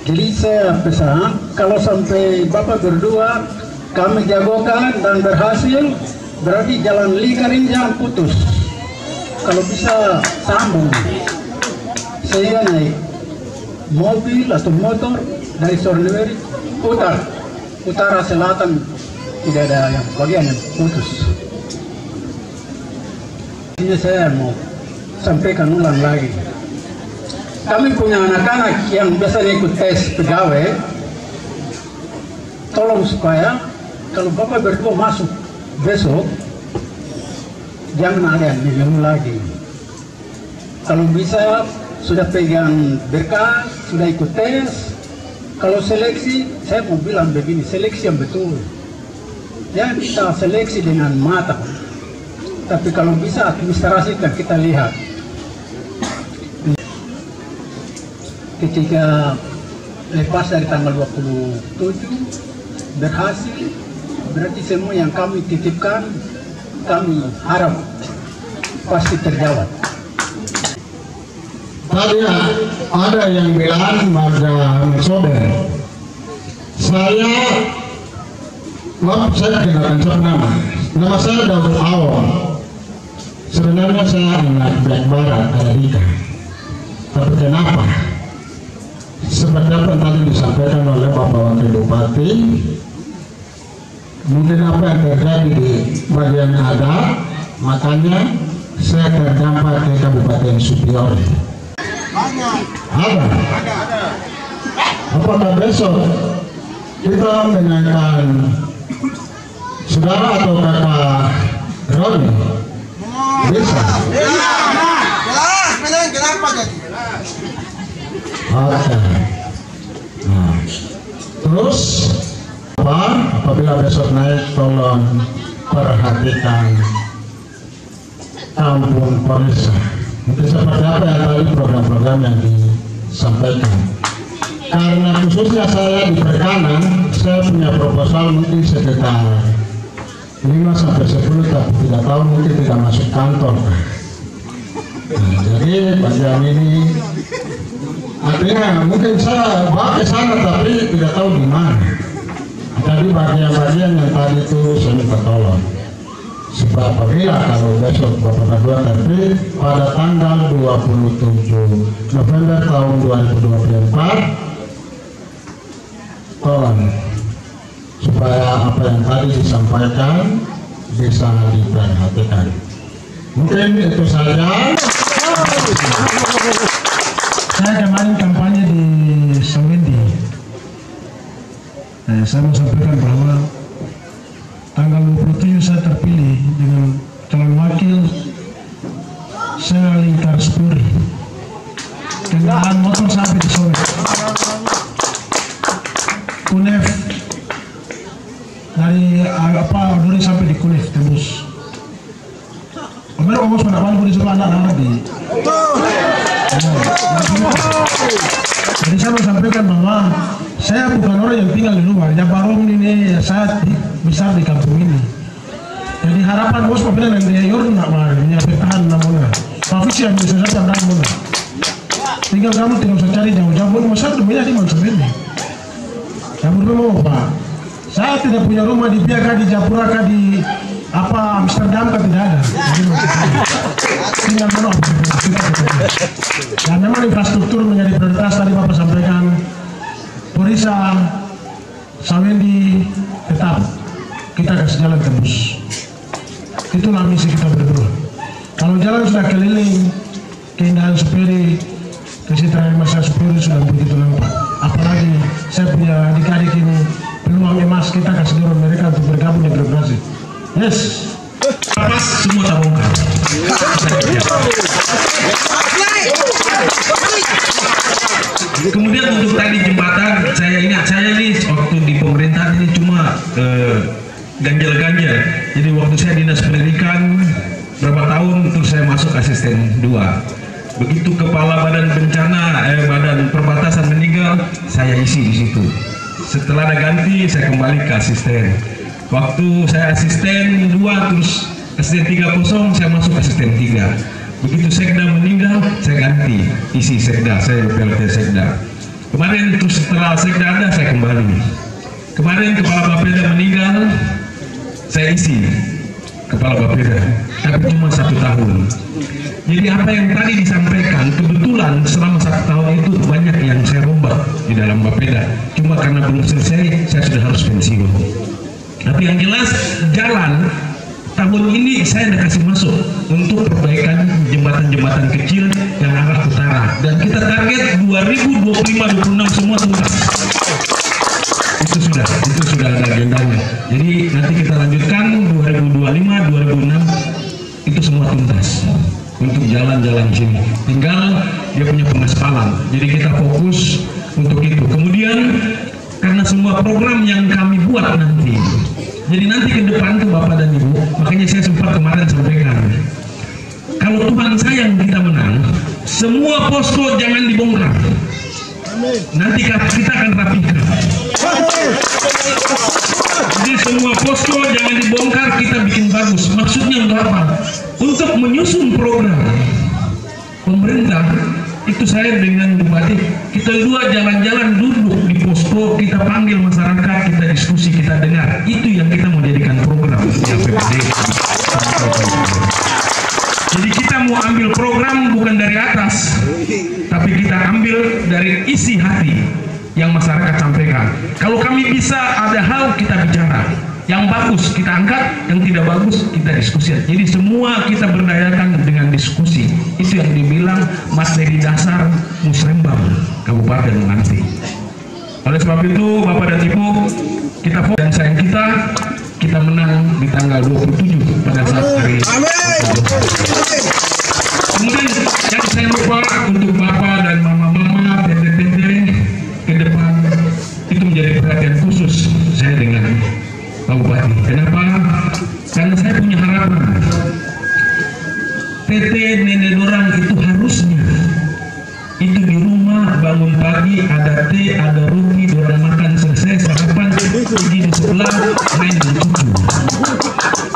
Jadi saya pesan, kalau sampai Bapak berdua kami jagokan dan berhasil, berarti jalan lingkar ini jangan putus. Kalau bisa sambung, sehingga naik mobil atau motor dari Sorneweri utara selatan, tidak ada yang bagian yang putus. Ini saya mau sampaikan ulang lagi. Kami punya anak-anak yang biasanya ikut tes pegawai, tolong supaya kalau Bapak berdua masuk besok, jangan ada yang mengeluh lagi. Kalau bisa sudah pegang berkas, sudah ikut tes. Kalau seleksi, saya mau bilang begini, seleksi yang betul. Jangan kita seleksi dengan mata, tapi kalau bisa administrasi kan kita lihat. Ketika lepas dari tanggal 27 berhasil, berarti semua yang kami titipkan, kami harap pasti terjawab. Tadi ada yang bilang Marga Sober, saya kenalkan nama. Nama saya Daud Awal. Sebenarnya saya anak Black Barat Amerika. Tapi kenapa? Seperti apa tadi disampaikan oleh Bapak Wakil Bupati, mungkin apa yang terjadi di bagian adat, makanya saya terdampak ke Kabupaten Supiori. Ada. Apakah besok kita menanyakan saudara atau kakak Roni? Bisa. Oke. Nah, terus apabila besok naik, tolong perhatikan kampung Porisa. Mungkin seperti apa yang tadi program-program yang disampaikan. Karena khususnya saya di perikanan, saya punya proposal mungkin sekitar 5-10, tapi tidak tahu, mungkin tidak masuk kantor. Nah, jadi bagian ini artinya mungkin saya bawa ke sana tapi tidak tahu di mana. Jadi bagian-bagian yang tadi itu saya minta tolong. Sebab apabila kalau besok Bapak Kadua terbit pada tanggal 27 November tahun 2024, tolong supaya apa yang tadi disampaikan bisa diperhatikan. Mungkin itu saja. Saya kemarin kampanye di Sawendi. Saya mau sampaikan bahwa tanggal 27 saya terpilih dengan calon wakil. Saya lingkar Spuri. Kendaraan motor sampai di sore. Kunef dari Odori sampai di Kunef tembus. Omer omos penawan di sebelah anak-anak di. Jadi saya mau sampaikan bahwa saya bukan orang yang tinggal di luar. Jabarong ini saya besar di kampung ini. Jadi harapan bos pemilihan yang dia yor nak marahnya bertahan namanya. Tapi sih yang bisa saya namanya. Tinggal kamu usah cari jauh-jauh. Masa dunia di mana sebenarnya? Kamu mau apa? Saya tidak punya rumah di Biaka, di Japura, di Amsterdam, tidak ada. Tinggal menol. Dan memang infrastruktur menjadi prioritas tadi Bapak sampaikan. Porisa, Sawendi, tetap kita kasih jalan tembus. Itulah misi kita berdua. Kalau jalan sudah keliling, keindahan Superi, kesejahteraan masyarakat Superi sudah begitu nampak. Apalagi saya punya adik-adik ini, peluang emas, kita kasih dorong mereka untuk bergabung di birokrasi. Yes. Pas semua tak bongkar. Kemudian untuk tadi jembatan, saya ingat saya ini waktu di pemerintahan ini cuma ganjel-ganjel. Jadi waktu saya dinas pendidikan berapa tahun, terus saya masuk asisten 2. Begitu kepala badan bencana, badan perbatasan meninggal, saya isi di situ. Setelah ada ganti, saya kembali ke asisten. Waktu saya asisten 2, terus asisten 30, saya masuk asisten 3. Begitu sekda meninggal, saya ganti isi sekda, saya PLT sekda. Kemarin terus setelah sekda ada, saya kembali. Kemarin kepala Bapeda meninggal, saya isi kepala Bapeda, tapi cuma 1 tahun. Jadi apa yang tadi disampaikan, kebetulan selama 1 tahun itu banyak yang saya rombak di dalam Bapeda. Cuma karena belum selesai, saya sudah harus pensiun. Tapi yang jelas jalan tahun ini saya sudah kasih masuk untuk perbaikan jembatan-jembatan kecil yang arah utara. Dan kita target 2025-26 semua tuntas. Itu sudah ada agendanya. Jadi nanti kita lanjutkan 2025-2026 itu semua tuntas untuk jalan-jalan sini. Tinggal dia punya pengaspalan. Jadi kita fokus untuk itu. Kemudian karena semua program yang kami buat nanti, jadi nanti ke depan tuh Bapak dan Ibu, makanya saya sempat kemarin sampaikan, kalau Tuhan sayang kita menang, semua posko jangan dibongkar. Nanti kita akan rapikan. Jadi semua posko jangan dibongkar, kita bikin bagus. Maksudnya untuk apa? Untuk menyusun program pemerintah. Itu saya dengan Bupati, kita 2 jalan-jalan duduk di posko, kita panggil masyarakat, kita diskusi, kita dengar. Itu yang kita mau jadikan program di APBD. Jadi kita mau ambil program bukan dari atas, tapi kita ambil dari isi hati yang masyarakat sampaikan. Kalau kami bisa ada hal kita bicara, yang bagus kita angkat, yang tidak bagus kita diskusi. Jadi semua kita berdayakan dengan diskusi. Itu yang dibilang materi dasar Musrembang Kabupaten nanti. Oleh sebab itu Bapak dan Ibu, kita fokus dan sayang kita menang di tanggal 27 pada saat hari ini. Kemudian yang saya lupa untuk Bapak dan Mama-mama, Tete tete nenek dorang itu harusnya itu di rumah bangun pagi ada teh, ada roti, dorang makan selesai sarapan, pergi di sebelah main dengan cucu.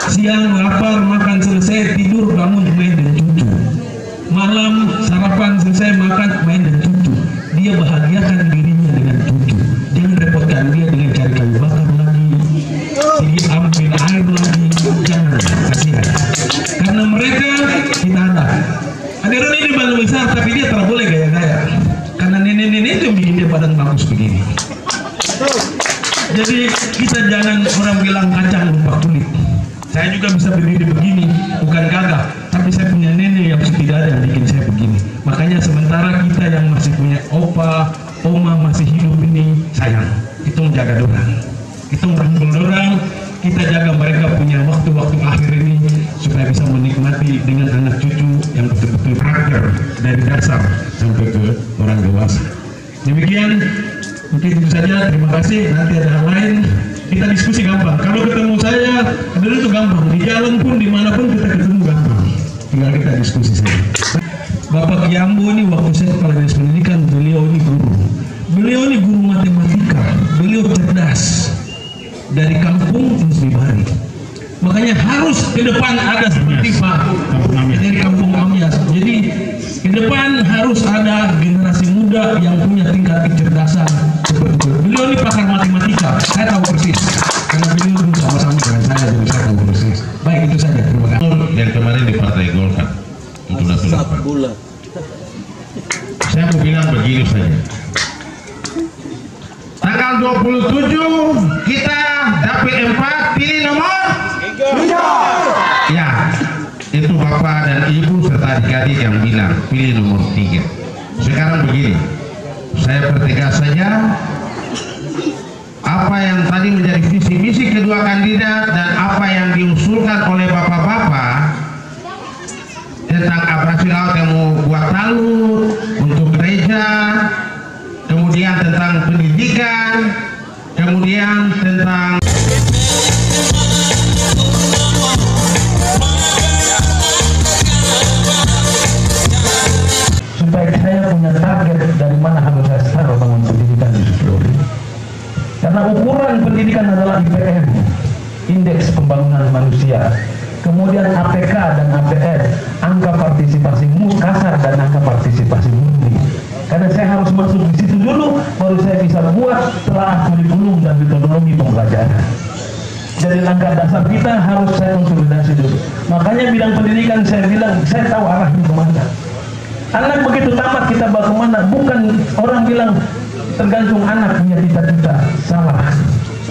Siang lapar makan selesai tidur bangun main dengan cucu. Malam sarapan selesai makan main dengan cucu. Dia bahagiakan dirinya dengan cucu. Jangan repotkan dia dengan cari kayu bakar lagi, sini ambil air lagi, jangan, kasihan. Karena mereka kita ada Roni di badan besar tapi dia tak boleh gaya-gaya karena nenek-nenek itu bikin dia badan bagus begini. Jadi kita jangan orang bilang kacang lupa kulit. Saya juga bisa berdiri begini, bukan gagah, tapi saya punya nenek yang tidak ada yang bikin saya begini. Makanya sementara kita yang masih punya opa, oma masih hidup ini, sayang, kita menjaga dorang, kita merangkul dorang, kita jaga mereka punya waktu-waktu akhir ini supaya bisa menikmati dengan anak cucu yang betul-betul karakter dari dasar sampai ke orang dewasa. Demikian, mungkin itu saja. Terima kasih. Nanti ada hal lain, kita diskusi gampang. Kalau ketemu saya, adalah itu gampang. Di jalan pun, dimanapun kita ketemu gampang. Tinggal kita diskusi saja. Bapak Kiambo ini waktu saya kepala dinas pendidikan, beliau ini guru. Beliau ini guru matematika. Beliau cerdas. Dari kampung Muslimari. Makanya harus ke depan ada seperti Pak dari kampung Amyas. Jadi ke depan harus ada generasi muda yang punya tingkat kecerdasan seperti itu. Beliau ini pakar matematika, saya tahu persis karena beliau dulu sama-sama dengan saya, jadi saya tahu persis. Baik, itu saja, terima kasih. Yang kemarin di Partai Golkar untuk dapat bulan. Saya mau bilang begini saja. Tanggal 27 kita dapat 4, pilih nomor 3. Ya, itu Bapak dan Ibu serta adik-adik yang bilang pilih nomor 3. Sekarang begini, saya pertegas saja apa yang tadi menjadi visi misi kedua kandidat dan apa yang diusulkan oleh bapak-bapak tentang abrasi laut yang mau buat talud untuk gereja, kemudian tentang pendidikan, kemudian tentang supaya saya punya target dari mana harus saya taruh bangun pendidikan di Sulawesi. Karena ukuran pendidikan adalah IPM, Indeks Pembangunan Manusia, kemudian APK dan APR, angka partisipasi kasar dan angka partisipasi murni. Karena saya harus masuk di situ dulu, baru saya bisa buat telah kurikulum dan metodologi pembelajaran. Jadi langkah dasar kita harus saya konsolidasi dulu. Makanya bidang pendidikan saya bilang, saya tahu arahnya kemana. Anak begitu tamat kita bawa kemana? Bukan orang bilang tergantung anak punya cita-cita, salah.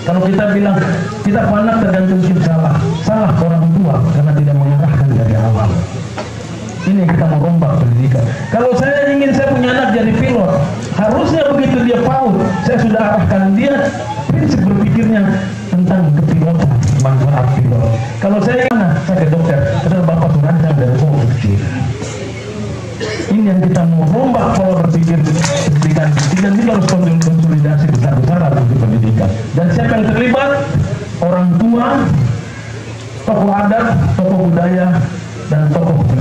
Kalau kita bilang kita anak tergantung kita, salah orang tua karena tidak mengarahkan dari awal. Ini kita mau rombak pendidikan. Kalau saya ingin saya punya anak jadi pilot, harusnya begitu dia PAUD, saya sudah arahkan dia prinsip berpikirnya tentang kepilotan, manfaat pilot. Kalau saya ke dokter, adalah bapak turancang dari kecil. Ini yang kita mau rombak pola berpikir pendidikan. Dan kita harus konsolidasi besar-besaran untuk pendidikan. Dan siapa yang terlibat? Orang tua, tokoh adat, tokoh budaya, dan tokoh pendidikan.